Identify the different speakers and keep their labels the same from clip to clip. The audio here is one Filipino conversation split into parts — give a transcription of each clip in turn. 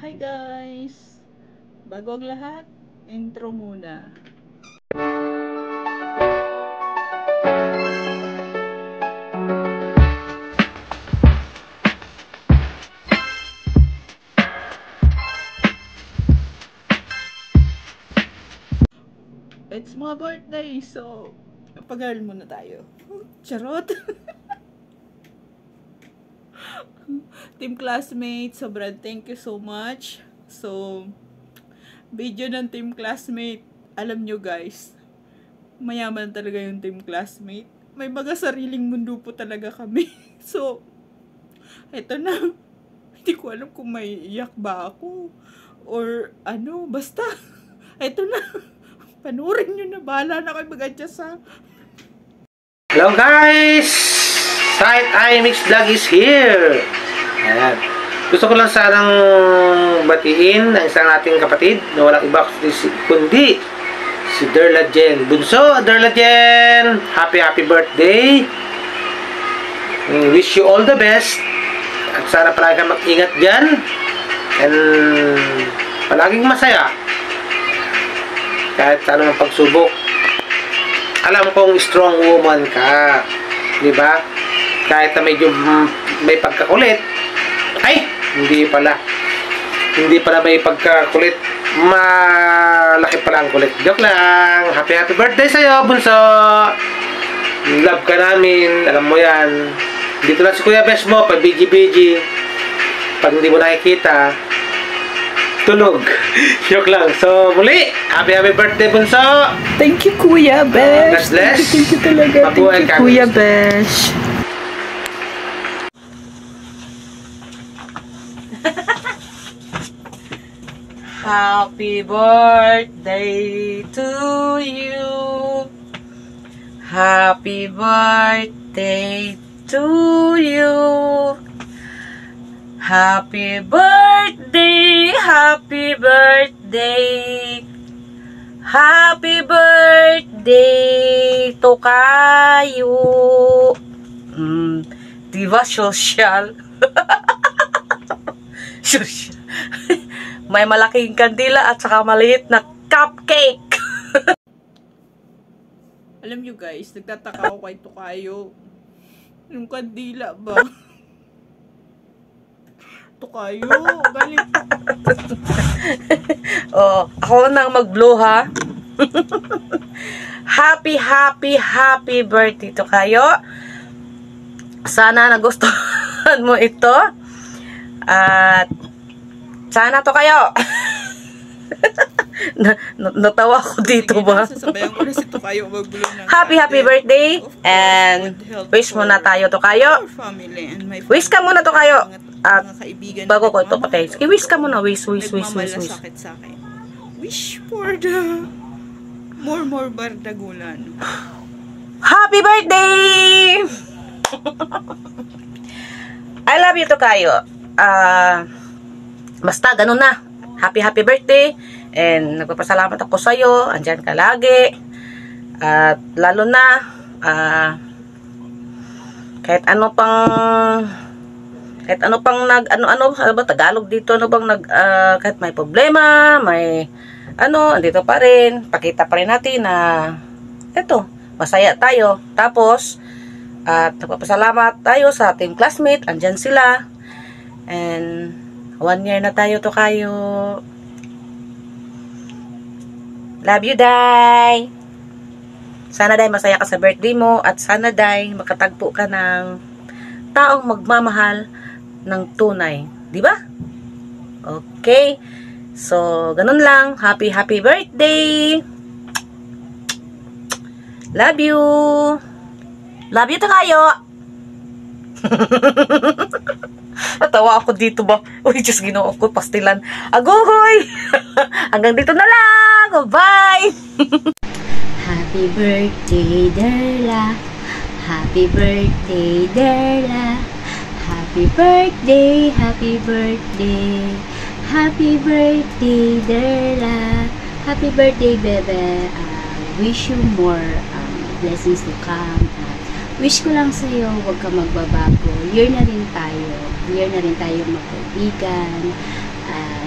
Speaker 1: Hi guys! Bago ang lahat, intro muna. It's my birthday, so pag-girl muna tayo. Charot! Team classmates, sobrang thank you so much. So, video ng team classmate. Alam nyo guys, mayaman talaga yung team classmate. May baga sariling mundo po talaga kami. So, eto na. Hindi ko alam kung may iyak ba ako. Or ano, basta. Eto na. Panurin nyo na. Bahala na kayo mag-adjust ha.
Speaker 2: Hello guys! Side Eye Mix Vlog is here! Ayan. Gusto ko lang sanang batiin ang isang ating kapatid na walang iba kundi si Derla Jen. Bunso, Derla Jen! Happy birthday! Wish you all the best. At sana palagi kang mag-ingat dyan. And palaging masaya. Kahit sa anong pagsubok. Alam kong strong woman ka. Diba? Kahit na medyo may pagkakulit. Ay! Hindi pala may pagkakulit. Malaki pala ang kulit. Joke lang. Happy birthday sa'yo, bunso. Love ka namin. Alam mo yan. Dito lang si Kuya Besh mo. Pag bigi-bigi. Pag hindi mo nakikita, tulog. Joke lang. So, muli, happy birthday, bunso.
Speaker 1: Thank you, Kuya Besh.
Speaker 2: God bless.
Speaker 1: Thank you talaga.
Speaker 2: Mabuhay
Speaker 1: Thank you, Kuya Besh.
Speaker 3: Happy birthday to you. Happy birthday to you. Happy birthday, happy birthday. Happy birthday to kayo. Diba social? Social. May malaking kandila at saka maliit na cupcake.
Speaker 1: Alam nyo guys, nagtataka ako kay Tukayo. Yung kandila ba? Tukayo, galit.
Speaker 3: Oh, ako nang mag-blow ha. Happy birthday Tukayo. Sana nagustuhan mo ito. At sana to kayo. Natawa ko dito ba?
Speaker 1: Sasabayan ko na si Tukayo magbulong ng
Speaker 3: Happy birthday. And wish muna tayo to kayo. Wish ka muna to kayo. At bago ko ito patay. Sige, wish ka muna. Wish.
Speaker 1: Nagmamalasakit sa akin. Wish for the more bardagulan.
Speaker 3: Happy birthday! I love you to kayo. Basta, ganun na. Happy birthday. And nagpapasalamat ako sa'yo. Andyan ka lagi. At lalo na, kahit ano pang ano ba Tagalog dito, kahit may problema, andito pa rin. Pakita pa rin natin na, eto, masaya tayo. Tapos, at nagpapasalamat tayo sa ating classmate. Andyan sila. And 1 year na tayo to kayo. Love you, Day. Sana, Day, masaya ka sa birthday mo. At sana, Day, makatagpo ka ng taong magmamahal ng tunay. Diba? Okay. So, ganun lang. Happy birthday. Love you. Love you to kayo. Natawa ako dito ba? Uy, Diyos, ginoo ko, pastilan. Agoy! Hanggang dito na lang! Bye!
Speaker 4: Happy birthday, Derla. Happy birthday, Derla. Happy birthday, happy birthday. Happy birthday, Derla. Happy birthday, bebe. Wish you more blessings to come. Wish ko lang sa'yo, huwag ka magbabago. Year na rin tayo magkaibigan.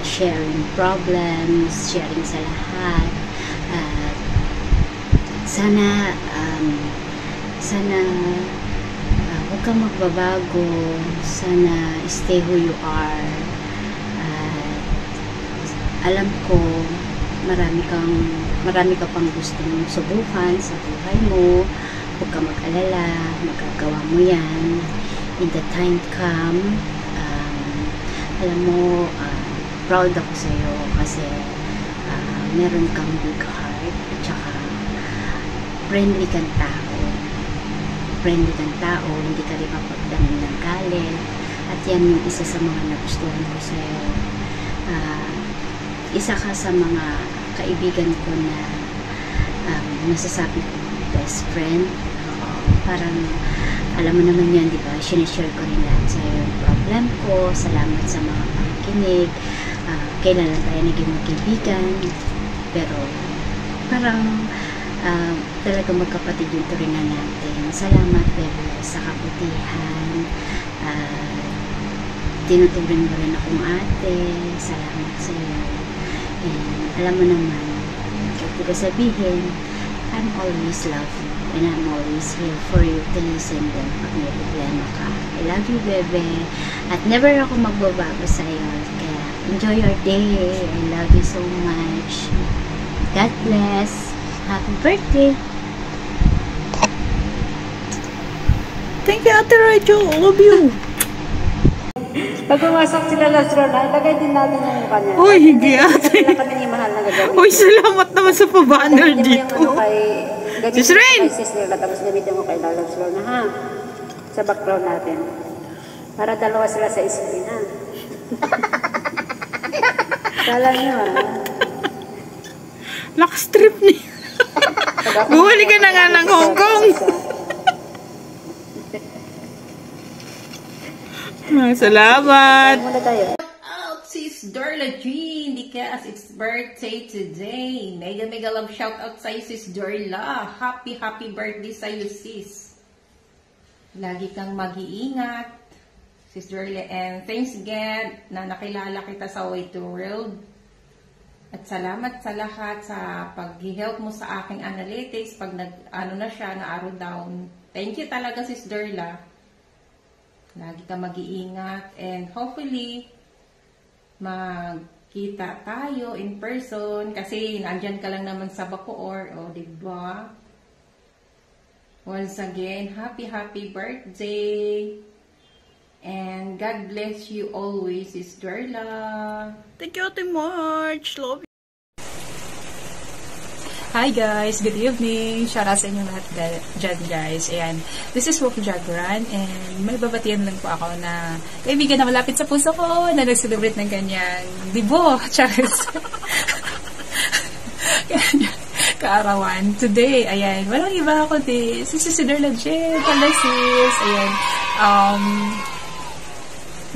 Speaker 4: sharing problems, sharing sa lahat. At sana huwag kang magbabago. Sana stay who you are. Alam ko marami ka pang gustong subukan sa buhay mo. Huwag kang mag-alala, magagawa mo yan. In the time come, alam mo, proud ako sa'yo kasi meron kang big heart at saka friendly kang tao. Hindi ka rin mapagdamin ng galit. At yan yung isa sa mga nagustuhan ko sa'yo. Isa ka sa mga kaibigan ko na nasasabi ko best friend. Parang alam mo naman yan, di ba? Sinishare ko rin lahat sa yung problem ko. Salamat sa mga pakikinig. Kailan lang tayo naging magkaibigan. Pero parang talagang magkapatid yung turingan natin. Salamat, Bebe, sa kabutihan. Tinuturing mo rin akong ate. Salamat sa iyo. And alam mo naman, kahit ko sabihin, I'm always love you. And I'm always here for you to listen din pag may problema ka. I love you, Bebe. At never ako magbabago sa iyo. Kaya enjoy your day. I love you so much. God bless. Happy birthday.
Speaker 1: Thank you, Ate Rachel. I love you.
Speaker 3: Pag pumasok sila Lastro na, ilagay din natin yung mukha niya.
Speaker 1: Uy, hindi ate.
Speaker 3: Wala kami ni mahal na gagawin.
Speaker 1: Uy, salamat naman sa pa-banner dito. Sis Rain!
Speaker 3: Tapos gamitin mo kay Lastro na ha. Sa background natin. Para dalawa sila sa screen ha. Kala nyo ha.
Speaker 1: Lakas trip niya. Bumalik ka na nga ng Hong Kong. Salamat.
Speaker 3: Out sis Dorla Jean because it's birthday today. Mega love shout out sa sis Dorla. Happy birthday sa iyo sis. Lagi kang mag-iingat sis Dorla, and thanks again na nakilala kita sa Way to World. At salamat sa lahat sa pag-help mo sa aking analytics pag na-arrow down. Thank you talaga sis Dorla. Lagi ka mag-iingat and hopefully magkita tayo in person kasi nandyan ka lang naman sa Bacoor, o diba? Once again, happy birthday and God bless you always, Sis Dorla.
Speaker 1: Thank you, Ate March. Love you.
Speaker 5: Hi guys, good evening. Shout out sa inyo lahat dyan guys. Ayan, this is Wolf Jagran and may babatian lang po ako na kaibigan na malapit sa puso ko na nag-celebrate ng kanyang dibo. Charles. Kaarawan. Today, ayan, walang iba ako di. Si Dorla Jen. Hello sis. Ayan.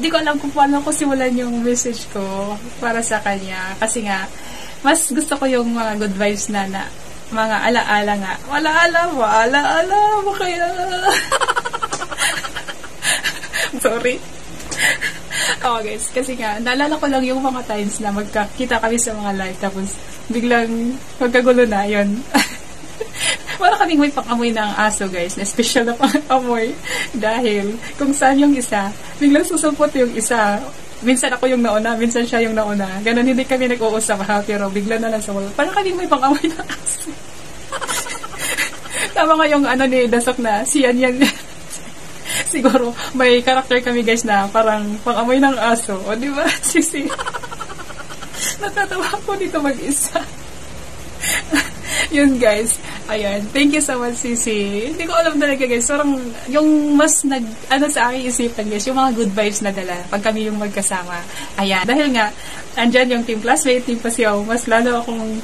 Speaker 5: Di ko alam kung paano ko simulan yung message ko para sa kanya. Kasi nga, mas gusto ko yung mga good vibes na mga alaala nga. Alaala mo kaya. Sorry. Oh guys, kasi nga, naalala ko lang yung mga times na magkakita kami sa mga live tapos biglang magkagulo na yun. Para kaming may pang-amoy ng aso guys, na special na pang-amoy. Dahil kung saan yung isa, biglang susupot yung isa. Minsan ako yung nauna, minsan siya yung nauna. Ganon, hindi kami nag-uusap ha, pero bigla na lang sa wala. Parang kaming may pang-amoy ng aso. Tama nga yung ni Dasok na, si Yan. Siguro, may karakter kami guys na parang pang-amoy ng aso. O diba, sisi? Natatawa ko dito mag-isa. Yun guys, ayan, thank you so much Sisi. Hindi ko alam talaga guys, parang yung mas sa aking isipan guys, yung mga good vibes na dala pag kami yung magkasama. Ayan, dahil nga andyan yung team classmate, team pasiyaw, mas lalo akong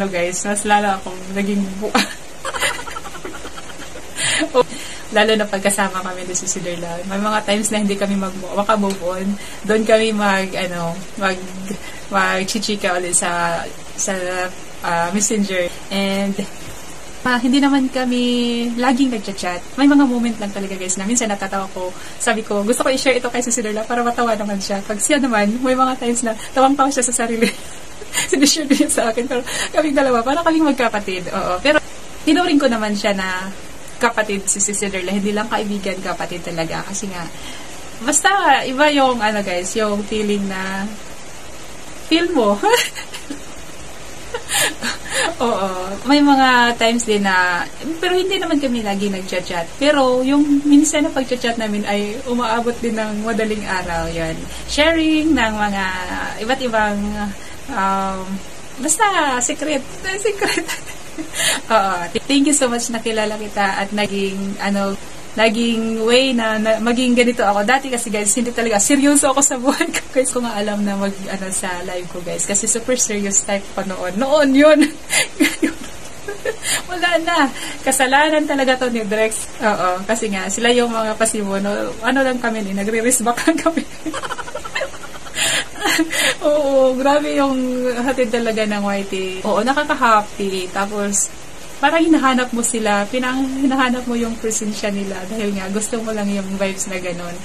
Speaker 5: guys, mas lalo akong naging lalo na pagkasama kami doon sa Dorla. May mga times na hindi kami maka-move on. Doon kami mag-chichika ulit sa Messenger. And Hindi naman kami laging nagchat-chat. May mga moment lang talaga guys na minsan natatawa ko. Sabi ko, gusto ko i-share ito kay Siderla para matawa naman siya. Pag siya naman, may mga times na tawang-tawa siya sa sarili. Sinishare niya sa akin. Pero kaming dalawa, para kaming magkapatid. Oo. Pero tinuring ko naman siya na kapatid si Siderla. Hindi lang kaibigan, kapatid talaga. Kasi nga, basta iba yung guys, yung feeling na feel mo. Oo. May mga times din na, pero hindi naman kami lagi nag-chat-chat. Pero yung minsan na pag-chat namin ay umaabot din ng madaling araw. Yan. Sharing ng mga iba't ibang, basta secret. Oo. Thank you so much na kilala kita at naging, naging way na maging ganito ako. Dati kasi guys, hindi talaga seryoso ako sa buhay ko. Guys, ko nga alam na sa live ko guys. Kasi super serious type pa noon. Noon yun. Wala na. Kasalanan talaga to ni Drex. Oo. Kasi nga, sila yung mga pasimuno. Lang kami nagre-risback lang kami. Oo. Grabe yung hatid talaga ng YT. Oo, nakaka-happy. Tapos, parang hinahanap mo sila, hinahanap mo yung presensya nila dahil nga gusto mo lang yung vibes na ganun.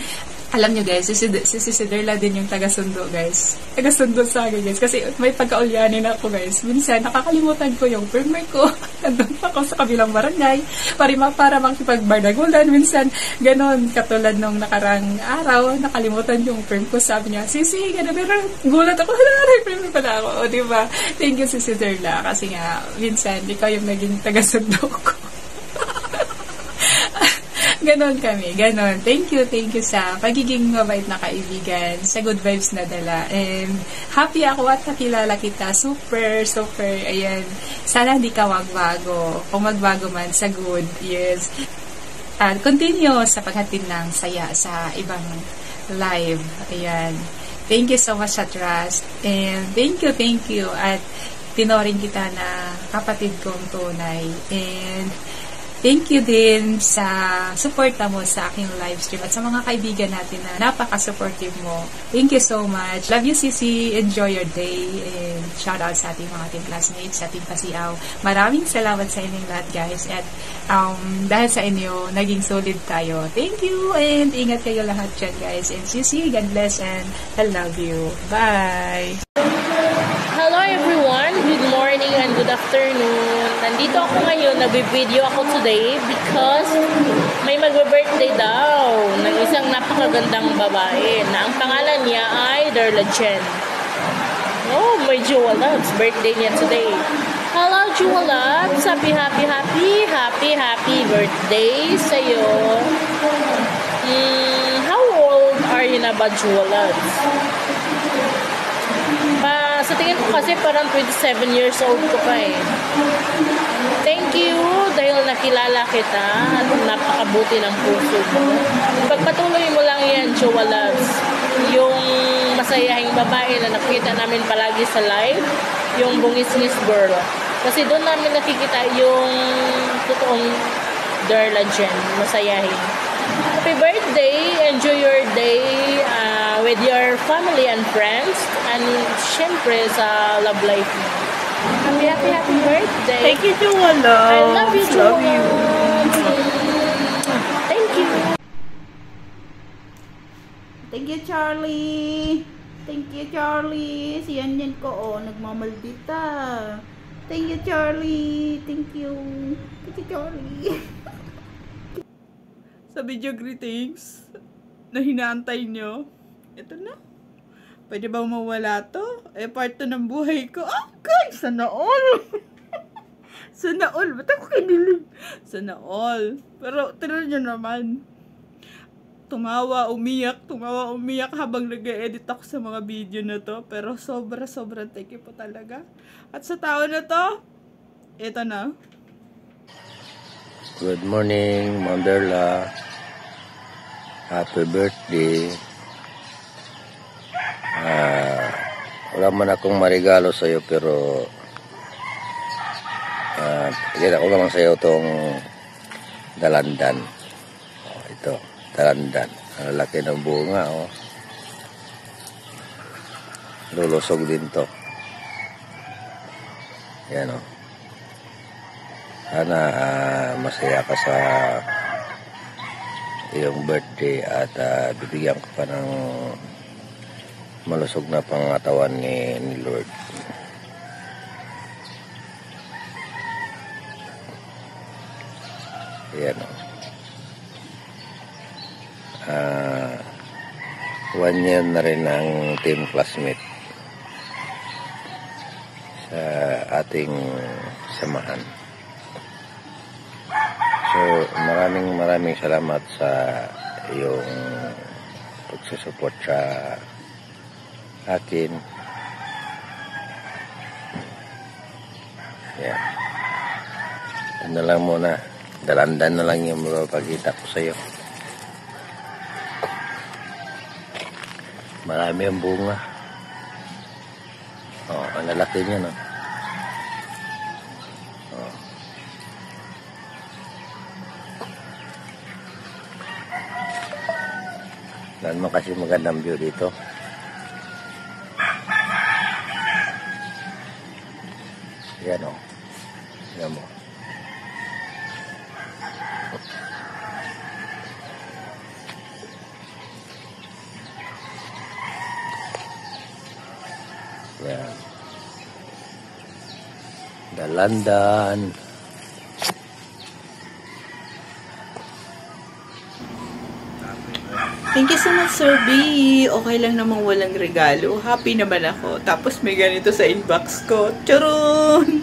Speaker 5: Alam nyo guys, si Siderla din yung taga-sundo guys. Taga-sundo sa akin guys. Kasi may pagkaulyanin ako guys. Minsan, nakakalimutan ko yung permit ko. Nandun ako sa kabilang barangay. Para makipagbardagulan. Minsan, ganon. Katulad nung nakarang araw, nakalimutan yung perm ko. Sabi niya, Sisi, gano'n. Pero gulat ako. May perm pala ako. O, diba? Thank you, si Siderla. Kasi nga, minsan, ikaw yung naging taga-sundo ko. Ganon kami, ganon. Thank you sa pagiging mabait na kaibigan, sa good vibes na dala. And happy ako at nakilala kita. Super, ayan. Sana hindi ka magbago. Kung magbago man, sa good, yes. At continue sa paghatid ng saya sa ibang live. Ayan. Thank you so much sa trust. And thank you. At tinorin kita na kapatid kong tunay. And thank you din sa suporta mo sa aking live stream at sa mga kaibigan natin na napaka-supportive mo. Thank you so much. Love you, Sisi. Enjoy your day. And shout out sa ating mga team classmates, sa ating pasiaw. Maraming salamat sa inyong lahat, guys. At dahil sa inyo, naging solid tayo. Thank you. And ingat kayo lahat dyan, guys. And Sisi, God bless and I love you. Bye!
Speaker 6: Hello everyone, good morning and good afternoon. Nandito ako ngayon, nag-video ako today because may magbe-birthday daw ng isang napakagandang babae na ang pangalan niya ay Darla Jen. Oh, may Jewel Loves, birthday niya today. Hello Jewel Loves, happy birthday sa'yo. How old are you na ba, Jewel Loves? Sa tingin ko kasi parang 27 years old ko pa eh. Thank you dahil nakilala kita at napakabuti ng puso mo. Pagpatuloy mo lang yan, Jowa Loves. Yung masayahing babae na nakikita namin palagi sa live, yung bungis-ngis girl. Kasi doon namin nakikita yung totoong Darla Jen, masayahin. Happy birthday! Enjoy your day with your family and friends and syempre sa love life mo. Happy birthday!
Speaker 1: Thank you, Joala.
Speaker 6: I love you, Joala. Thank you!
Speaker 1: Thank you, Charlie. Thank you, Charlie. Si Yan ko, nagmamaldita. Thank you, Charlie. Thank you, Charlie. Sa video greetings na hinaantay nyo, ito na. Pwede ba mawala to? Part to ng buhay ko. Guys, sana all. Sana all. Ba't ako kinilig? Sana all. Pero, tinan nyo naman. Tumawa, umiyak habang nag-edit ako sa mga video na to. Pero sobrang thank you po talaga. At sa tao na to, ito na.
Speaker 7: Good morning, Ma'am Darla. Happy birthday. Wala man akong marigalo sa'yo pero tignan ko naman sa'yo itong dalandan. Ito, dalandan. Ang laki ng bunga. Lulusog din to. Yan Sana masaya ka sa iyong birthday at bibigyan ka pa ng malusog na pangatawan ni Lord. Ayan o. 1 year na rin ang team classmate sa ating samahan. So, maraming salamat sa iyong pagsusupport sa akin. Yan. Ano lang muna, dalandan na lang yung mapapakita ko sa iyo. Marami ang bunga. Oh, ang lalaki niya, no? Oh. Dahil mo kasi magandang view dito. Yan, oh. Yan mo. Yan. Dalandan.
Speaker 1: Thank you so much, Sir B. Okay lang namang walang regalo. Happy naman ako. Tapos may ganito sa inbox ko. Charon!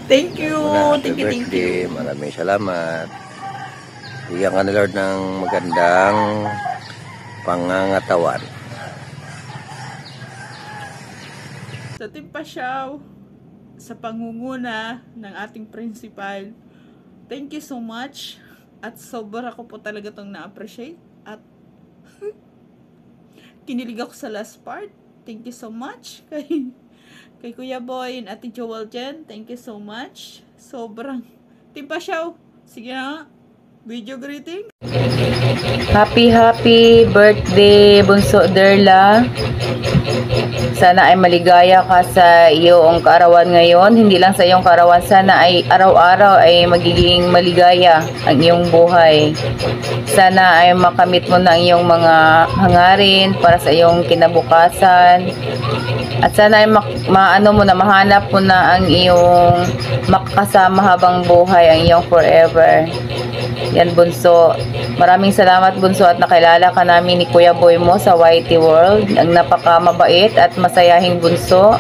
Speaker 1: Thank you. Thank you.
Speaker 7: Maraming salamat. Bigyan ka ni Lord ng magandang pangangatawan.
Speaker 1: Sa Team Pasyaw, sa pangunguna ng ating principal, thank you so much. At sobra ko po talaga itong na-appreciate. At kinilig ako sa last part. Thank you so much. Kay Kuya Boy and Ate Joel Jen, thank you so much. Sobrang. Team Pasyaw, sige na. Video greeting.
Speaker 3: Happy birthday, Bunso Derla. Sana ay maligaya ka sa iyong kaarawan ngayon. Hindi lang sa iyong kaarawan, sana ay araw-araw ay magiging maligaya ang iyong buhay. Sana ay makamit mo na ang iyong mga hangarin para sa iyong kinabukasan. At sana ay mahanap mo na ang iyong makakasama habang buhay, ang iyong forever. Yan, Bunso. Maraming salamat, Bunso, at nakilala ka namin ni Kuya Boy mo sa YT World. Ang napakamabait at masayahing Bunso.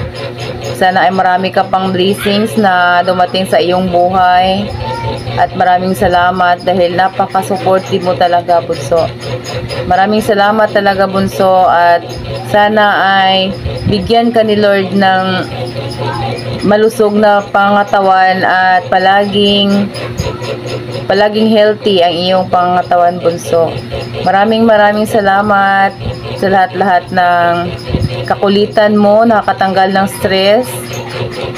Speaker 3: Sana ay marami ka pang blessings na dumating sa iyong buhay. At maraming salamat dahil napaka-supportive mo talaga, Bunso. Maraming salamat talaga, Bunso, at sana ay bigyan ka ni Lord ng malusog na pangatawan at palaging healthy ang iyong pangatawan, Bunso. Maraming salamat sa lahat-lahat ng kakulitan mo, nakakatanggal ng stress,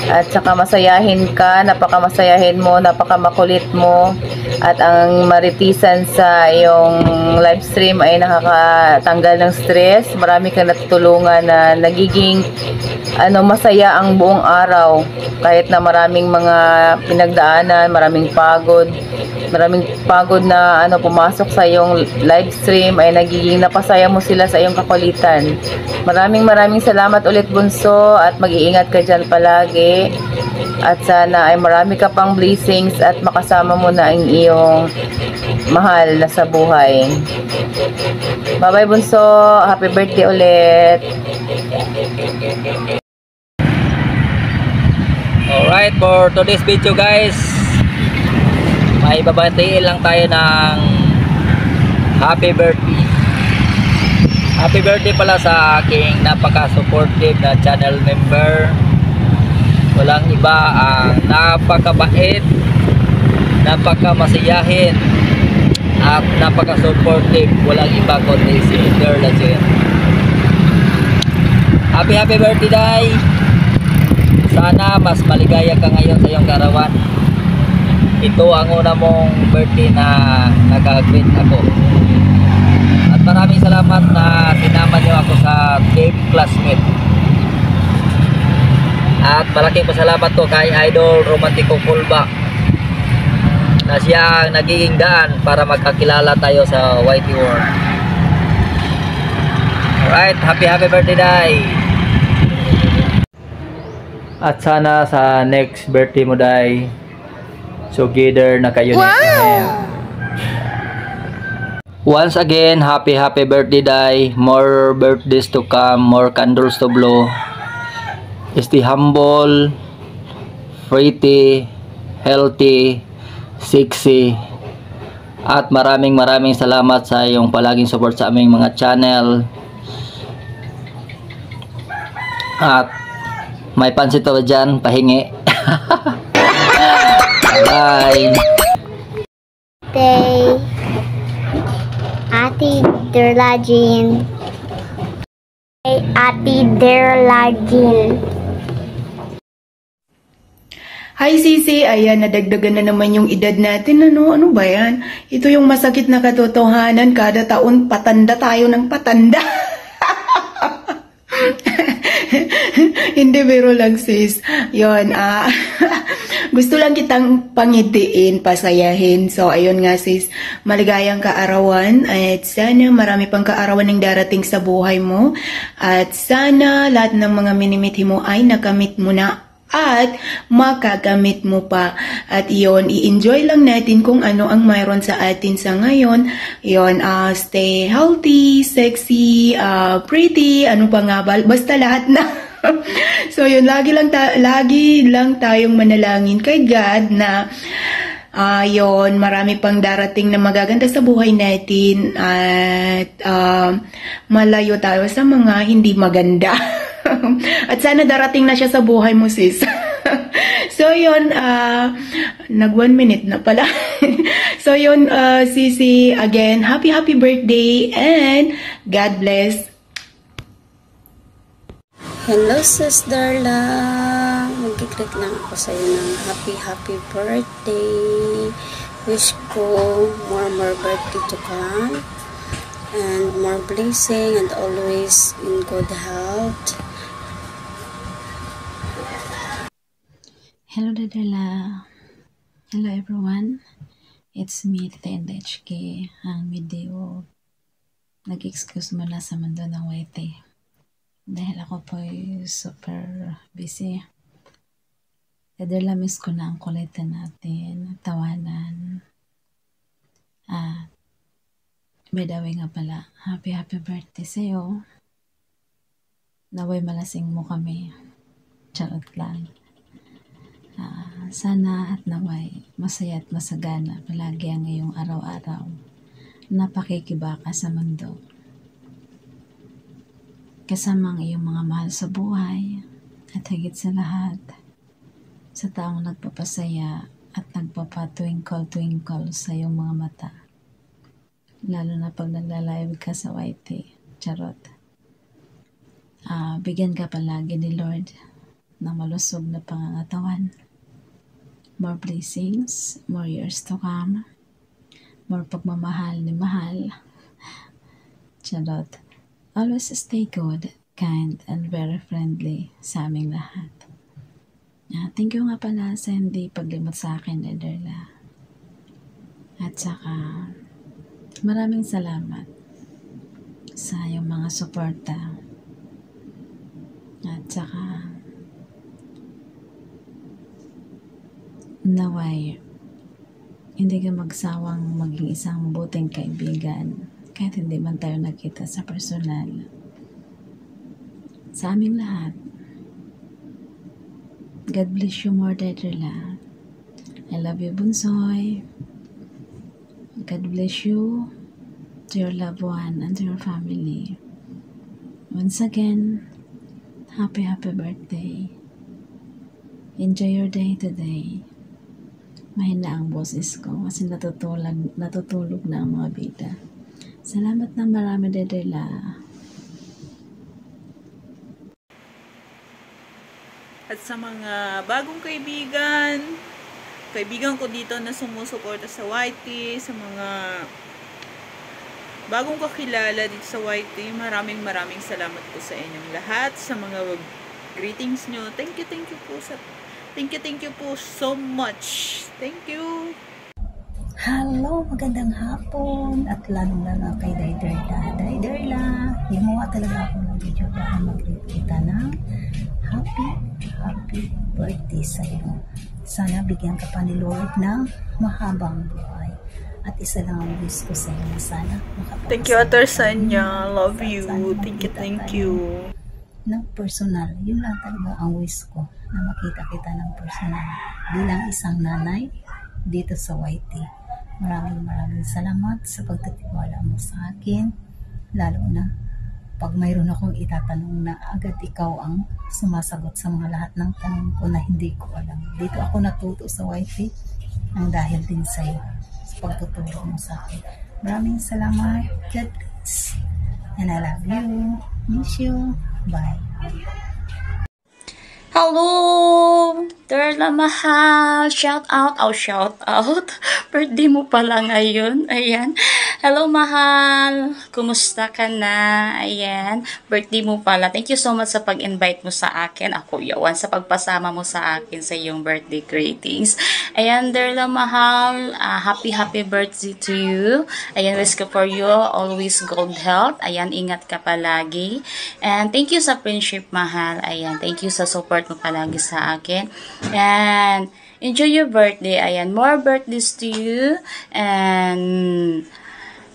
Speaker 3: at saka masayahin ka, napakamasayahin mo, napakamakulit mo, at ang maritisan sa iyong live stream ay nakakatanggal ng stress. Marami kang natutulungan na nagiging masaya ang buong araw, kahit na maraming mga pinagdaanan, maraming pagod na pumasok sa iyong live stream ay nagiging napasaya mo sila sa iyong kakulitan. Maraming salamat ulit, Bunso, at mag-iingat ka dyan palagi, at sana ay marami ka pang blessings at makasama mo na ang iyong mahal na sa buhay. Bye bye, Bunso. Happy birthday ulit.
Speaker 8: Alright, for today's video, guys, may babatiin lang tayo ng happy birthday. Happy birthday pala sa aking napaka-supportive na channel member. Walang iba, ang napakabait, napaka-masiyahin, at napaka-supportive. Walang iba kundi si Derla Jen. Happy birthday, Day! Sana mas maligaya ka ngayon sa iyong karawan. Ito ang una mong birthday na nag-greet ako. At maraming salamat na sinama niyo ako sa team classmate. At malaking pasalamat ko kay Idol Romantico Kulba na siya ang nagiging daan para magkakilala tayo sa YT World. Alright, happy birthday Day! At sana sa next birthday mo Day, together na kayo. Wow! Once again, happy birthday Day. More birthdays to come, more candles to blow. Stay humble, pretty, healthy, sexy. At maraming salamat sa iyong palaging support sa aming mga channel. At may pansit pa dyan, pahingi. Bye!
Speaker 9: Day. Ate Derlagin. Hey, Ate Derlagin.
Speaker 1: Hi Sisi, ayan, nadagdagan na naman yung edad natin. Ano ba yan? Ito yung masakit na katotohanan. Kada taon, patanda tayo ng patanda. Hindi, biro lang sis. Yun, gusto lang kitang pangitiin, pasayahin. So, ayun nga sis, maligayang kaarawan. At sana marami pang kaarawan ng darating sa buhay mo. At sana lahat ng mga minimithi mo ay nakamit mo na at makagamit mo pa. At iyon, i-enjoy lang natin kung ano ang mayroon sa atin sa ngayon. Iyon, stay healthy, sexy, pretty, ano pa nga ba? Basta lahat na. So yun, lagi lang tayong manalangin kay God na yun, marami pang darating na magaganda sa buhay natin at malayo tayo sa mga hindi maganda. At sana darating na siya sa buhay mo sis. So yun, nag 1 minute na pala. So yun, Sisi, again, happy birthday and God bless.
Speaker 4: Hello sis Darla, mag-greet lang ako sa iyo ng happy birthday. Wish ko more birthday to come and more blessing and always in good health.
Speaker 10: Hello Darla. Hello everyone. It's me, Tita NHK, ang video. Nag-excuse muna sa mundo ng YT. Dahil ako po ay super busy. Darla, miss ko na ang kulitan natin, tawanan. By the way nga pala, happy birthday sa'yo. Naway malasing mo kami. Charot lang. Sana at naway masaya at masagana palagi ang iyong araw-araw na pakikibaka sa mundo. Kasama ang iyong mga mahal sa buhay at higit sa lahat, sa taong nagpapasaya at nagpapatwinkle sa iyong mga mata. Lalo na pag nagla-live ka sa YT. Charot. Bigyan ka palagi ni Lord ng malusog na pangangatawan. More blessings, more years to come, more pagmamahal ni mahal. Charot. Always stay good, kind, and very friendly sa aming lahat. Thank you nga pala sa hindi paglimot sa akin, Darla. At saka, maraming salamat sa iyong mga suporta. At saka, naway, hindi ka magsawang maging isang buting kaibigan kahit hindi man tayo nakita sa personal. Sa aming lahat, God bless you more, Darla. I love you, Bunsoy. God bless you to your loved one and to your family. Once again, happy birthday. Enjoy your day today. Mahina ang boses ko kasi natutulog na ang mga bida. Salamat na marami, Darla.
Speaker 1: At sa mga bagong kaibigan ko dito na sumusuporta sa YT, sa mga bagong kakilala dito sa YT, maraming salamat po sa inyong lahat, sa mga greetings nyo. Thank you po so much. Thank you.
Speaker 11: Hello, magandang hapon at lalong-lalo kay Dayderla. Gumawa talaga ako ng video para mag-greet kita ng happy birthday sa iyo. Sana bigyan ka pa ni Lord ng mahabang buhay. At isa lang ang wish ko sa iyo na sana makapag-isa.
Speaker 1: Thank you, Ate Sanya. Love you. Thank you.
Speaker 11: Ng personal, yun lang talaga ang wish ko, na makita kita ng personal bilang isang nanay dito sa YT. Maraming salamat sa pagtitiwala mo sa akin, lalo na pag mayroon akong itatanong na agad ikaw ang sumasagot sa mga lahat ng tanong ko na hindi ko alam. Dito ako natuto sa YT ang dahil din sa iyo, sa pagtuturo mo sa akin. Maraming salamat. God bless. And I love you. Miss you. Bye.
Speaker 12: Hello! Darla Mahal! Shout out! Birthday mo pala ngayon. Ayan. Hello, Mahal! Kumusta ka na? Ayan. Birthday mo pala. Thank you so much sa pag-invite mo sa akin. Ako yawan sa pagpasama mo sa akin sa iyong birthday greetings. Ayan, Darla Mahal. Happy birthday to you. Ayan, wish ko for you always good health. Ayan, ingat ka palagi. And thank you sa friendship, Mahal. Ayan, thank you sa support mo palagi sa akin. And enjoy your birthday. Ayan, more birthdays to you. And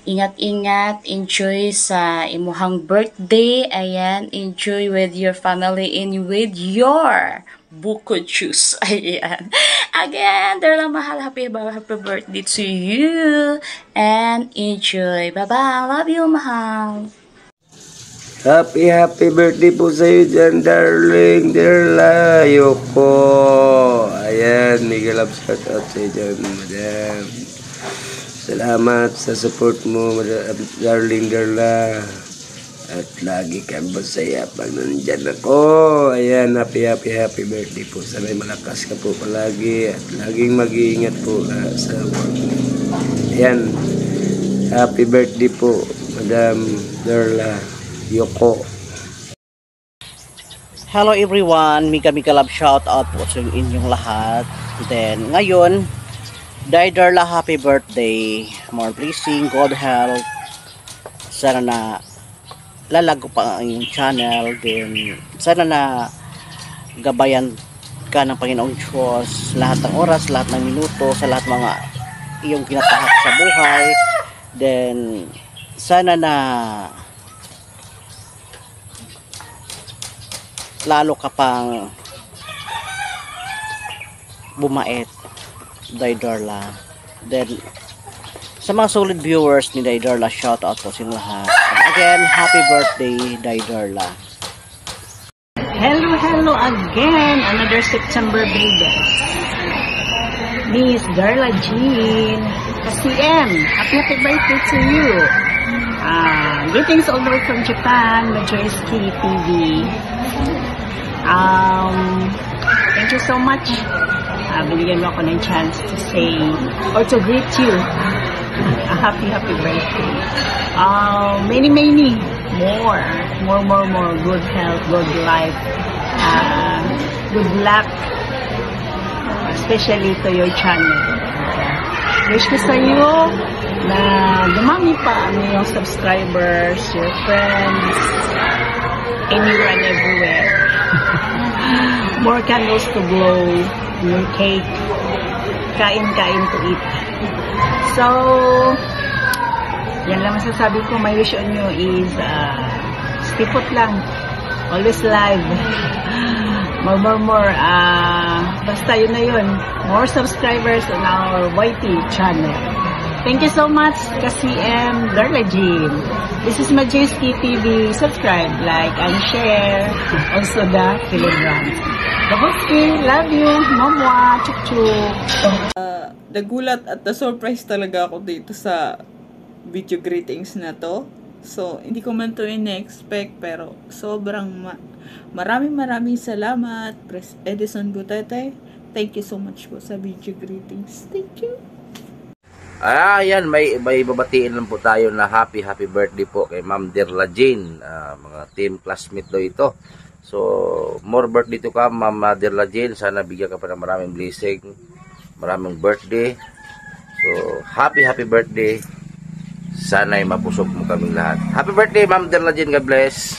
Speaker 12: ingat-ingat, enjoy sa imuhang birthday. Ayan, enjoy with your family and with your buko juice. Ayan. Again, Darla Mahal, happy birthday to you. And enjoy. Bye-bye. Love you, Mahal.
Speaker 13: Happy birthday po sa iyo dyan, darling, Darla Yoko. Ayan, mega love shout out sa iyo dyan, madam. Salamat sa support mo, madam, darling Darla. At lagi kang masaya pag nandyan ako. Ayan, happy birthday po. Sana'y malakas ka po palagi at laging mag-iingat po sa work. Ayan, happy birthday po, madam Darla Yoko.
Speaker 14: Hello everyone, mega love shout out po sa inyong lahat. Then ngayon, Darla, happy birthday, more blessing, good health. Sana na lalago pa ang iyong channel. Then sana na gabayan ka ng Panginoong Diyos lahat ng oras, lahat ng minuto, sa lahat mga iyong kinatahak sa buhay. Then sana na lalo ka pang bumait, Darla. Then sa mga solid viewers ni Darla, shout out po sa inyo lahat. And again, happy birthday, Darla.
Speaker 3: Hello again, another September baby. Miss Darla Jean KCM, happy birthday to you. Greetings all the way from Japan, Majoyski TV. Thank you so much. Binigyan mo ako ng chance to say or to greet you a happy birthday. Many more good health, good life, good luck, especially to your channel. Wish ko sa iyo na dumami pa ang iyong subscribers, your friends, anywhere and everywhere. More candles to blow, more cake, kain to eat. So, yan lang masasabi ko. My wish on you is stay put lang, always live, more, basta yun na yun, more subscribers on our YT channel. Thank you so much, KCM Darla Jean. This is Majoyski TV. Subscribe, like, and share. Also the kilograms. Babuski, love you. Mamwa, chuk-chuk.
Speaker 1: Nagulat at na-surprise talaga ako dito sa video greetings na to. So, hindi ko man to in-expect, pero sobrang maraming salamat. Pres Edison Butete. Thank you so much po sa video greetings. Thank you.
Speaker 7: Ayan, may babatiin lang po tayo na happy birthday po kay Ma'am Darla Jean. Mga team classmate do ito. So, more birthday to come, Ma'am Darla Jean. Sana bigyan ka pa ng maraming blessing, maraming birthday. So, happy birthday. Sana'y mapusog mo kaming lahat. Happy birthday, Ma'am Derla Jean. God bless.